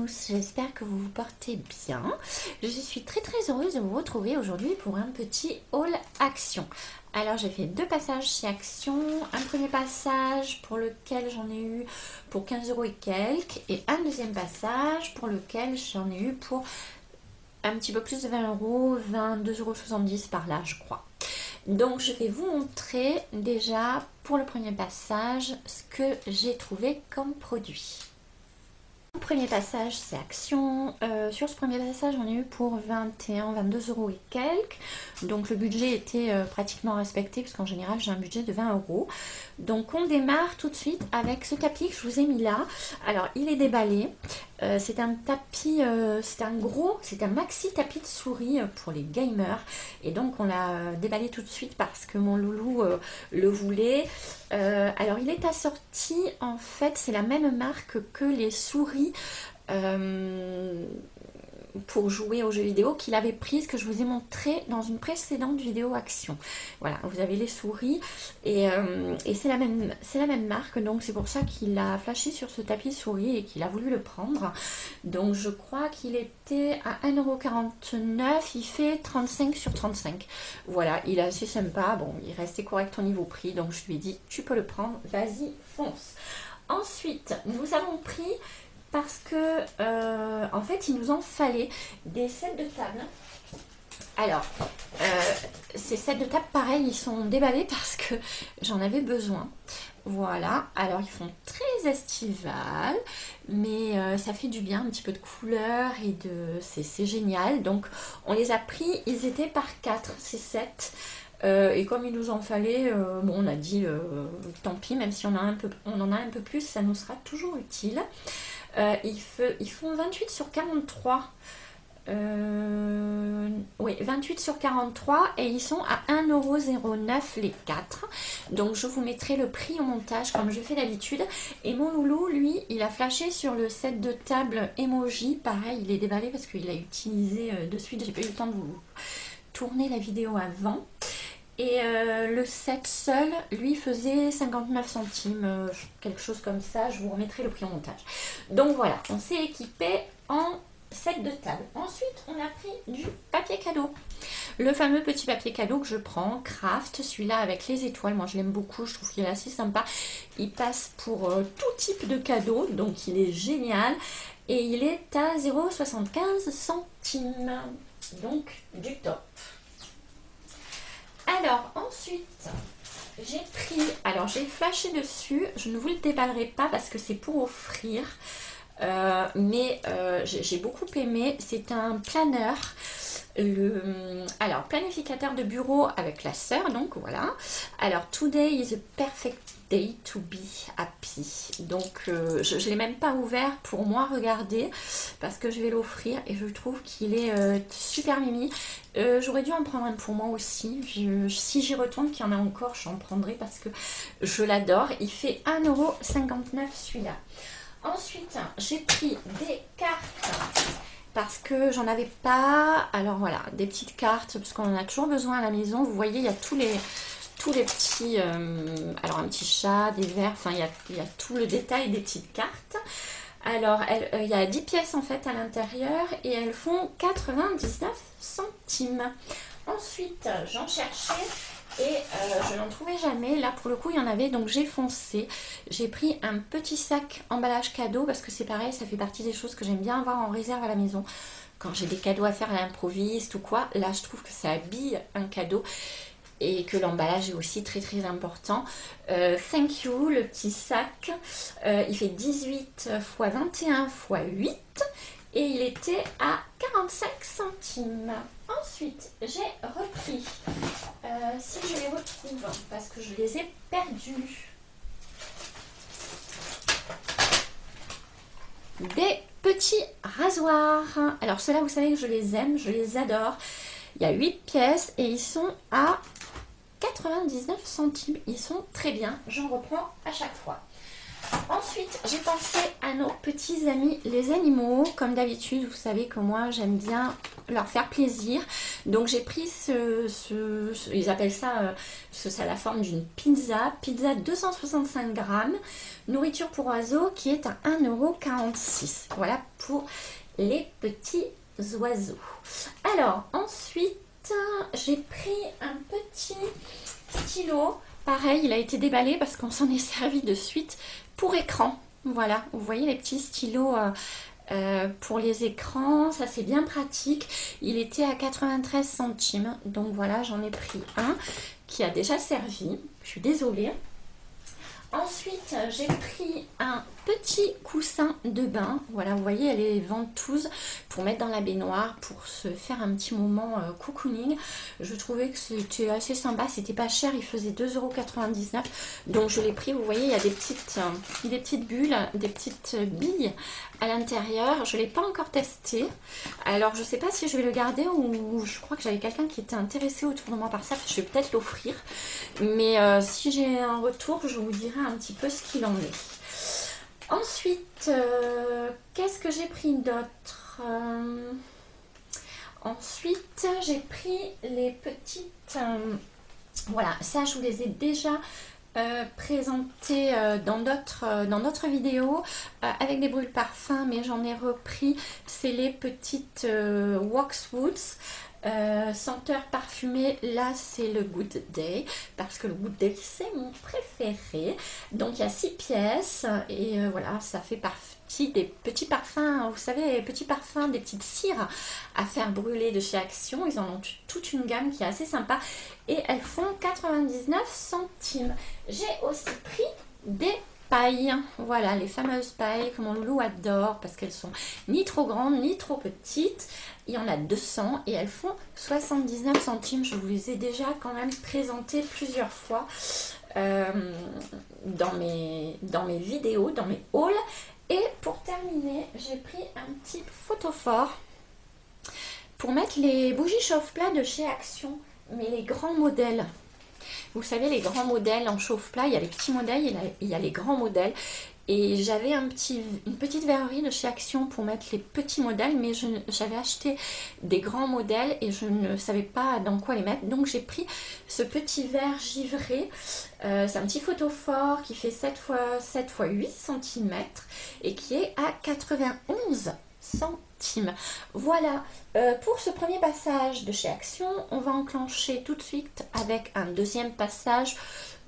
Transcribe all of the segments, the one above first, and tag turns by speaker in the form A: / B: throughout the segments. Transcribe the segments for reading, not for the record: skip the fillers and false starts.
A: tous, j'espère que vous vous portez bien. Je suis très heureuse de vous retrouver aujourd'hui pour un petit haul Action. Alors j'ai fait deux passages chez Action, un premier passage pour lequel j'en ai eu pour 15 € et quelques et un deuxième passage pour lequel j'en ai eu pour un petit peu plus de 20 €, 22,70 € par là je crois. Donc je vais vous montrer déjà pour le premier passage ce que j'ai trouvé comme produit. Le premier passage c'est Action. Sur ce premier passage on a eu pour 22 € et quelques. Donc le budget était pratiquement respecté parce qu'en général j'ai un budget de 20 €. Donc on démarre tout de suite avec ce tapis que je vous ai mis là. Alors il est déballé. C'est un tapis, c'est un maxi tapis de souris pour les gamers. Et donc on l'a déballé tout de suite parce que mon loulou le voulait. Alors il est assorti, en fait c'est la même marque que les souris pour jouer aux jeux vidéo qu'il avait prise, que je vous ai montré dans une précédente vidéo Action. Voilà, vous avez les souris et c'est la même marque, donc c'est pour ça qu'il a flashé sur ce tapis souris et qu'il a voulu le prendre. Donc je crois qu'il était à 1,49 €, il fait 35 sur 35. Voilà, il est assez sympa, bon il restait correct au niveau prix, donc je lui ai dit tu peux le prendre, vas-y fonce. Ensuite nous avons pris, parce que en fait il nous en fallait des sets de table. Alors ces sets de table pareil ils sont déballés parce que j'en avais besoin. Voilà, alors ils font très estival, mais ça fait du bien, un petit peu de couleur et c'est génial. Donc on les a pris, ils étaient par 4 ces sets. Et comme il nous en fallait, bon, on a dit tant pis, même si on en a un peu plus, ça nous sera toujours utile. Ils font 28 sur 43. Oui, 28 sur 43 et ils sont à 1,09 € les 4. Donc je vous mettrai le prix au montage comme je fais d'habitude. Et mon loulou, lui, il a flashé sur le set de table emoji. Pareil, il est déballé parce qu'il l'a utilisé de suite. J'ai pas eu le temps de vous tourner la vidéo avant. Et le set seul, lui, faisait 59 centimes, quelque chose comme ça. Je vous remettrai le prix au montage. Donc voilà, on s'est équipé en set de table. Ensuite, on a pris du papier cadeau. Le fameux petit papier cadeau que je prends, Craft, celui-là avec les étoiles. Moi, je l'aime beaucoup, je trouve qu'il est assez sympa. Il passe pour tout type de cadeau, donc il est génial. Et il est à 0,75 €. Donc, du top. Alors ensuite j'ai flashé dessus, je ne vous le déballerai pas parce que c'est pour offrir, mais j'ai beaucoup aimé. C'est un planeur, alors planificateur de bureau avec la sœur, donc voilà. Alors today is a perfect day to be happy. Donc je ne l'ai même pas ouvert pour moi regarder parce que je vais l'offrir et je trouve qu'il est super mimi. J'aurais dû en prendre un pour moi aussi. Si j'y retourne, qu'il y en a encore, j'en prendrai parce que je l'adore. Il fait 1,59 € celui-là. Ensuite, j'ai pris des cartes parce que j'en avais pas. Alors voilà, des petites cartes parce qu'on en a toujours besoin à la maison. Vous voyez, il y a tous les petits, alors un petit chat, des verres, enfin il y a tout le détail des petites cartes. Alors il y a 10 pièces en fait à l'intérieur et elles font 99 centimes. Ensuite j'en cherchais et je n'en trouvais jamais. Là pour le coup il y en avait, donc j'ai foncé. J'ai pris un petit sac emballage cadeau parce que c'est pareil, ça fait partie des choses que j'aime bien avoir en réserve à la maison. Quand j'ai des cadeaux à faire à l'improviste ou quoi, là je trouve que ça habille un cadeau. Et que l'emballage est aussi très important. Thank you, le petit sac. Il fait 18 x 21 x 8. Et il était à 45 centimes. Ensuite, j'ai repris. Si je les retrouve, parce que je les ai perdus. Des petits rasoirs. Alors ceux-là, vous savez que je les aime, je les adore. Il y a 8 pièces et ils sont à 99 centimes. Ils sont très bien. J'en reprends à chaque fois. Ensuite, j'ai pensé à nos petits amis les animaux. Comme d'habitude, vous savez que moi, j'aime bien leur faire plaisir. Donc, j'ai pris ils appellent ça, ça a la forme d'une pizza. Pizza 265 grammes, nourriture pour oiseaux qui est à 1,46 €. Voilà pour les petits oiseaux. Alors, ensuite, j'ai pris un petit stylo. Pareil, il a été déballé parce qu'on s'en est servi de suite pour écran. Voilà, vous voyez les petits stylos pour les écrans, ça c'est bien pratique. Il était à 93 centimes, donc voilà, j'en ai pris un qui a déjà servi. Je suis désolée. Ensuite, j'ai pris un petit coussin de bain. Voilà, vous voyez, elle est ventouse pour mettre dans la baignoire, pour se faire un petit moment cocooning. Je trouvais que c'était assez sympa, c'était pas cher, il faisait 2,99 €. Donc je l'ai pris, vous voyez, il y a des petites bulles, des petites billes à l'intérieur. Je ne l'ai pas encore testé. Alors je sais pas si je vais le garder ou je crois que j'avais quelqu'un qui était intéressé autour de moi par ça. Je vais peut-être l'offrir. Mais si j'ai un retour, je vous dirai un petit peu ce qu'il en est. Ensuite, qu'est-ce que j'ai pris d'autre? Ensuite, j'ai pris les petites... voilà, ça je vous les ai déjà présentées dans d'autres vidéos avec des brûles parfums, mais j'en ai repris. C'est les petites Waxwoods. Senteur parfumée, là c'est le Good Day, parce que le Good Day c'est mon préféré. Donc il y a 6 pièces et voilà, ça fait partie des petits parfums, vous savez, les petits parfums, des petites cires à faire brûler de chez Action. Ils en ont toute une gamme qui est assez sympa et elles font 99 centimes. J'ai aussi pris des pailles, voilà, les fameuses pailles que mon loulou adore parce qu'elles sont ni trop grandes ni trop petites. Il y en a 200 et elles font 79 centimes. Je vous les ai déjà quand même présentées plusieurs fois dans mes vidéos, dans mes hauls. Et pour terminer, j'ai pris un petit photophore pour mettre les bougies chauffe-plat de chez Action, mais les grands modèles. Vous savez, les grands modèles en chauffe-plat, il y a les petits modèles, il y a les grands modèles. Et j'avais une petite verrerie de chez Action pour mettre les petits modèles, mais j'avais acheté des grands modèles et je ne savais pas dans quoi les mettre. Donc j'ai pris ce petit verre givré. C'est un petit photophore qui fait 7 x 7 x 8 cm et qui est à 91 centimes. Voilà, pour ce premier passage de chez Action, on va enclencher tout de suite avec un deuxième passage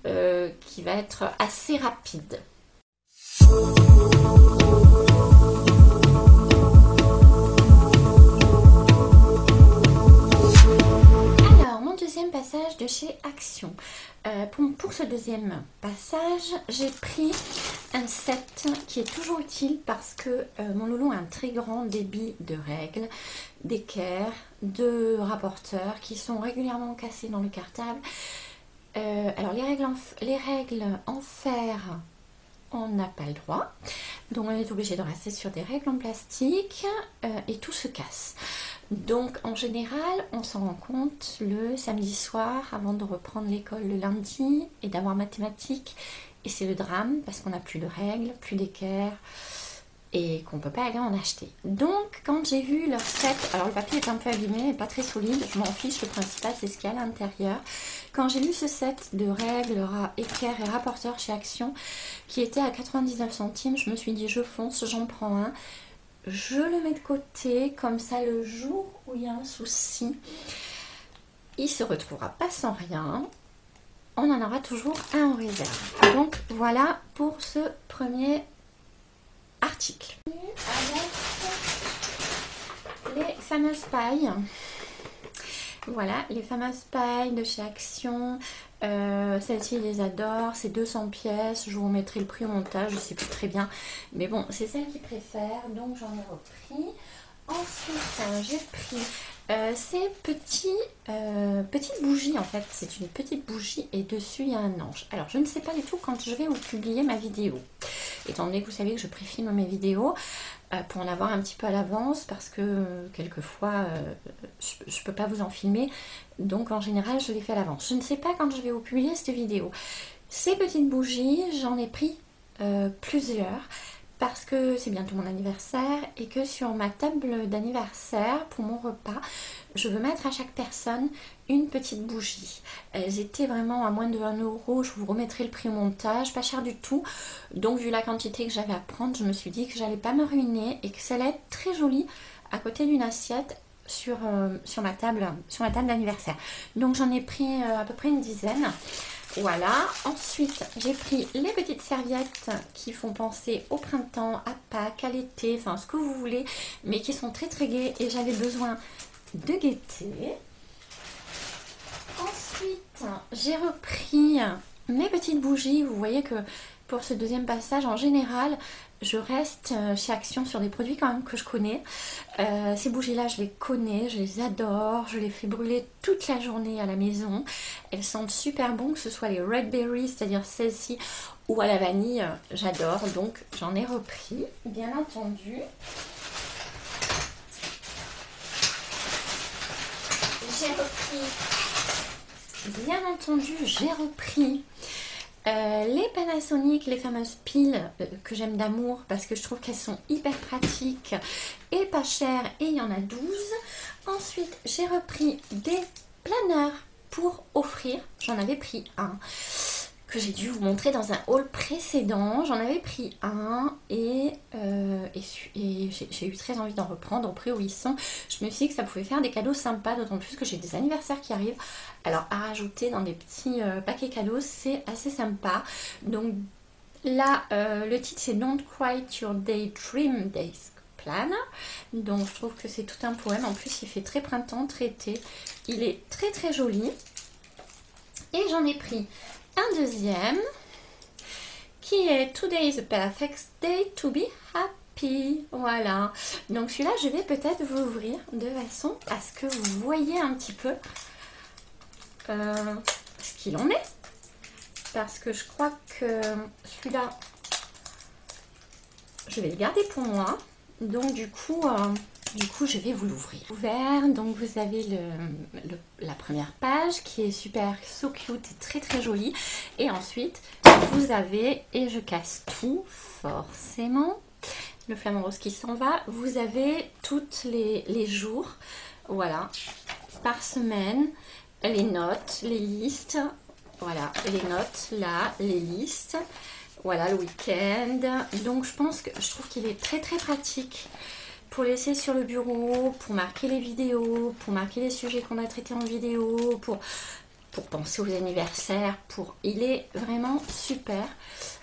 A: qui va être assez rapide. Alors, mon deuxième passage de chez Action. Pour ce deuxième passage, j'ai pris un set qui est toujours utile parce que mon loulou a un très grand débit de règles, d'équerres, de rapporteurs qui sont régulièrement cassés dans le cartable. Alors, les règles en fer, on n'a pas le droit, donc on est obligé de rester sur des règles en plastique et tout se casse. Donc en général, on s'en rend compte le samedi soir avant de reprendre l'école le lundi et d'avoir mathématiques. Et c'est le drame parce qu'on n'a plus de règles, plus d'équerre et qu'on ne peut pas aller en acheter. Donc quand j'ai vu leur set, alors le papier est un peu abîmé, pas très solide, je m'en fiche, le principal c'est ce qu'il y a à l'intérieur. Quand j'ai vu ce set de règles, équerre et rapporteur chez Action qui était à 99 centimes, je me suis dit je fonce, j'en prends un. Je le mets de côté, comme ça le jour où il y a un souci, il se retrouvera pas sans rien. On en aura toujours un en réserve. Donc voilà pour ce premier article. Avec les fameuses pailles. Voilà, les fameuses pailles de chez Action. Celles-ci, je les adore. C'est 200 pièces. Je vous remettrai le prix au montage. Je ne sais plus très bien. Mais bon, c'est celle qu'ils préfèrent. Donc, j'en ai repris. Ensuite, j'ai pris ces petites bougies. En fait, c'est une petite bougie et dessus, il y a un ange. Alors, je ne sais pas du tout quand je vais vous publier ma vidéo. Étant donné que vous savez que je préfilme mes vidéos pour en avoir un petit peu à l'avance parce que quelquefois je ne peux pas vous en filmer, donc en général je les fais à l'avance. Je ne sais pas quand je vais vous publier cette vidéo. Ces petites bougies, j'en ai pris plusieurs parce que c'est bientôt mon anniversaire et que sur ma table d'anniversaire pour mon repas, je veux mettre à chaque personne une petite bougie. Elles étaient vraiment à moins de 1 euro, je vous remettrai le prix au montage, pas cher du tout. Donc vu la quantité que j'avais à prendre, je me suis dit que j'allais pas me ruiner et que ça allait être très joli à côté d'une assiette sur ma table d'anniversaire. Donc j'en ai pris à peu près une dizaine. Voilà, ensuite j'ai pris les petites serviettes qui font penser au printemps, à Pâques, à l'été, enfin ce que vous voulez, mais qui sont très très gaies et j'avais besoin de gaieté. Ensuite, j'ai repris mes petites bougies. Vous voyez que pour ce deuxième passage, en général, je reste chez Action sur des produits quand même que je connais. Ces bougies-là, je les connais, je les adore. Je les fais brûler toute la journée à la maison. Elles sentent super bon, que ce soit les Red Berries, c'est-à-dire celles-ci, ou à la vanille. J'adore, donc j'en ai repris, bien entendu. J'ai repris les Panasonic, les fameuses piles que j'aime d'amour parce que je trouve qu'elles sont hyper pratiques et pas chères et il y en a 12. Ensuite, j'ai repris des planeurs pour offrir. J'en avais pris un que j'ai dû vous montrer dans un haul précédent. J'en avais pris un et j'ai eu très envie d'en reprendre au prix où ils sont. Je me suis dit que ça pouvait faire des cadeaux sympas, d'autant plus que j'ai des anniversaires qui arrivent. Alors à rajouter dans des petits paquets cadeaux, c'est assez sympa. Donc là, le titre c'est Don't Quit Your Daydream Desk Planner. Donc je trouve que c'est tout un poème. En plus il fait très printemps, très été. Il est très très joli. Et j'en ai pris un deuxième qui est Today is a perfect day to be happy. Voilà. Donc celui-là, je vais peut-être vous l'ouvrir de façon à ce que vous voyez un petit peu ce qu'il en est. Parce que je crois que celui-là, je vais le garder pour moi. Donc du coup, je vais vous l'ouvrir. Ouvert, donc vous avez la première page qui est super so cute et très très jolie. Et ensuite, vous avez, et je casse tout forcément, le flamant rose qui s'en va. Vous avez tous les jours, voilà, par semaine, les notes, les listes. Voilà, les notes là, les listes. Voilà, le week-end. Donc je trouve qu'il est très très pratique pour laisser sur le bureau, pour marquer les vidéos, pour marquer les sujets qu'on a traités en vidéo, pour penser aux anniversaires. Il est vraiment super.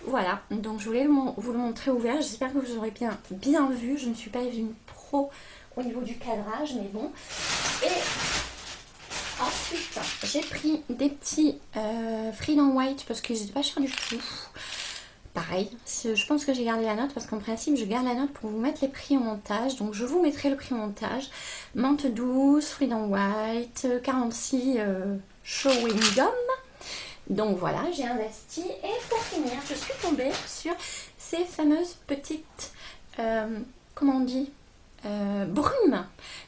A: Voilà, donc je voulais vous le montrer ouvert. J'espère que vous aurez bien vu. Je ne suis pas une pro au niveau du cadrage, mais bon. Et ensuite, j'ai pris des petits Freedom White parce qu'ils n'étaient pas chers du tout. Pareil, je pense que j'ai gardé la note parce qu'en principe je garde la note pour vous mettre les prix au montage. Donc je vous mettrai le prix au montage. Menthe douce, Freedom White, 46 Chewing Gum. Donc voilà, j'ai investi. Et pour finir, je suis tombée sur ces fameuses petites, comment on dit, brumes.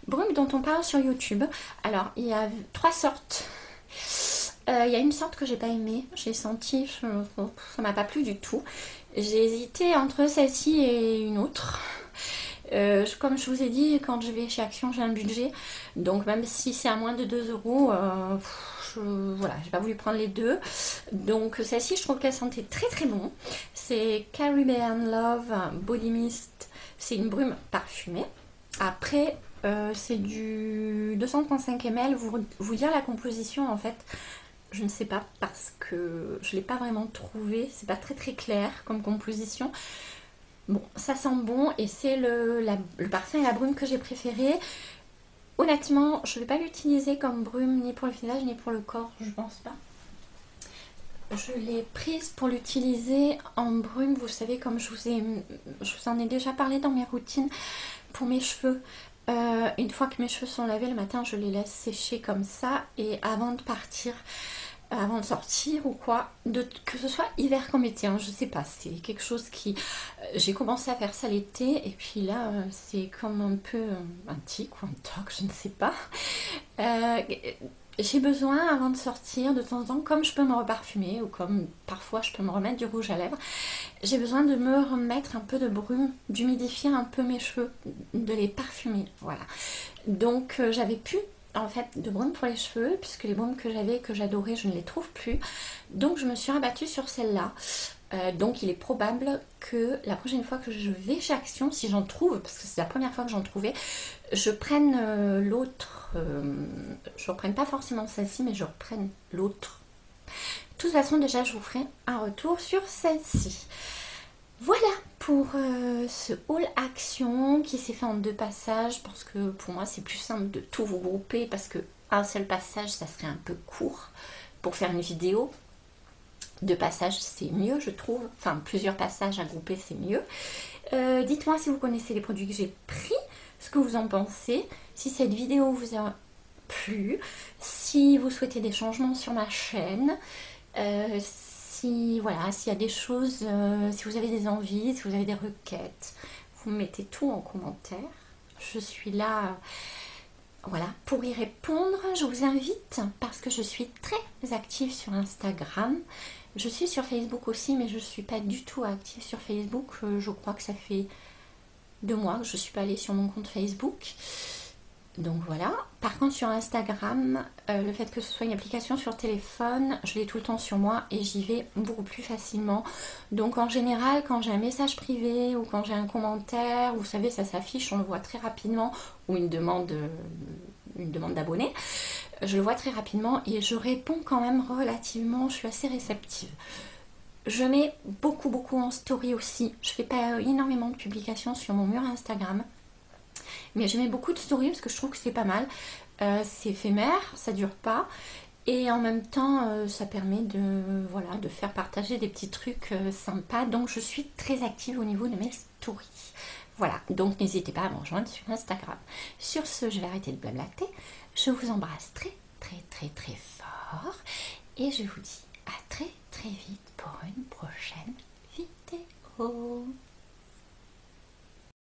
A: Brumes dont on parle sur YouTube. Alors il y a 3 sortes. Il y a une sorte que j'ai pas aimée, j'ai senti, ça m'a pas plu du tout. J'ai hésité entre celle-ci et une autre. Comme je vous ai dit, quand je vais chez Action, j'ai un budget. Donc même si c'est à moins de 2 euros, voilà, j'ai pas voulu prendre les deux. Donc celle-ci, je trouve qu'elle sentait très très bon. C'est Caribbean Love Body Mist. C'est une brume parfumée. Après, c'est du 235 ml. Vous dire la composition en fait. Je ne sais pas parce que je ne l'ai pas vraiment trouvé. C'est pas très très clair comme composition. Bon, ça sent bon et c'est le parfum et la brume que j'ai préféré. Honnêtement, je ne vais pas l'utiliser comme brume ni pour le visage ni pour le corps, je pense pas. Je l'ai prise pour l'utiliser en brume, vous savez, comme je vous en ai déjà parlé dans mes routines pour mes cheveux. Une fois que mes cheveux sont lavés le matin, je les laisse sécher comme ça et avant de partir, avant de sortir ou quoi, que ce soit hiver comme été, hein, je sais pas, c'est quelque chose qui... j'ai commencé à faire ça l'été et puis là, c'est comme un peu un tic ou un toc, je ne sais pas. j'ai besoin avant de sortir de temps en temps, comme je peux me reparfumer ou comme parfois je peux me remettre du rouge à lèvres, j'ai besoin de me remettre un peu de brume, d'humidifier un peu mes cheveux, de les parfumer, voilà. Donc j'avais plus en fait de brume pour les cheveux puisque les brumes que j'avais, que j'adorais, je ne les trouve plus. Donc je me suis rabattue sur celle-là. Donc il est probable que la prochaine fois que je vais chez Action, si j'en trouve, parce que c'est la première fois que j'en trouvais, je prenne l'autre. Je reprenne pas forcément celle-ci, mais je reprenne l'autre. De toute façon, déjà, je vous ferai un retour sur celle-ci. Voilà pour ce haul Action qui s'est fait en 2 passages parce que pour moi c'est plus simple de tout vous grouper parce que un seul passage ça serait un peu court pour faire une vidéo. 2 passages c'est mieux je trouve, enfin plusieurs passages à grouper c'est mieux. Dites-moi si vous connaissez les produits que j'ai pris, ce que vous en pensez, si cette vidéo vous a plu, si vous souhaitez des changements sur ma chaîne, si voilà, s'il y a des choses, si vous avez des envies, si vous avez des requêtes, vous mettez tout en commentaire. Je suis là, voilà, pour y répondre. Je vous invite parce que je suis très active sur Instagram. Je suis sur Facebook aussi, mais je ne suis pas du tout active sur Facebook. Je crois que ça fait 2 mois que je ne suis pas allée sur mon compte Facebook. Donc voilà. Par contre sur Instagram, le fait que ce soit une application sur téléphone, je l'ai tout le temps sur moi et j'y vais beaucoup plus facilement. Donc en général, quand j'ai un message privé ou quand j'ai un commentaire, vous savez, ça s'affiche, on le voit très rapidement, ou une demande d'abonné, je le vois très rapidement et je réponds quand même relativement, je suis assez réceptive. Je mets beaucoup en story aussi. Je fais pas énormément de publications sur mon mur Instagram. Mais je mets beaucoup de stories parce que je trouve que c'est pas mal. C'est éphémère, ça dure pas. Et en même temps, ça permet de, voilà, de faire partager des petits trucs sympas. Donc je suis très active au niveau de mes stories. Voilà, donc n'hésitez pas à me rejoindre sur Instagram. Sur ce, je vais arrêter de blablater. Je vous embrasse très fort. Et je vous dis à très vite pour une prochaine vidéo.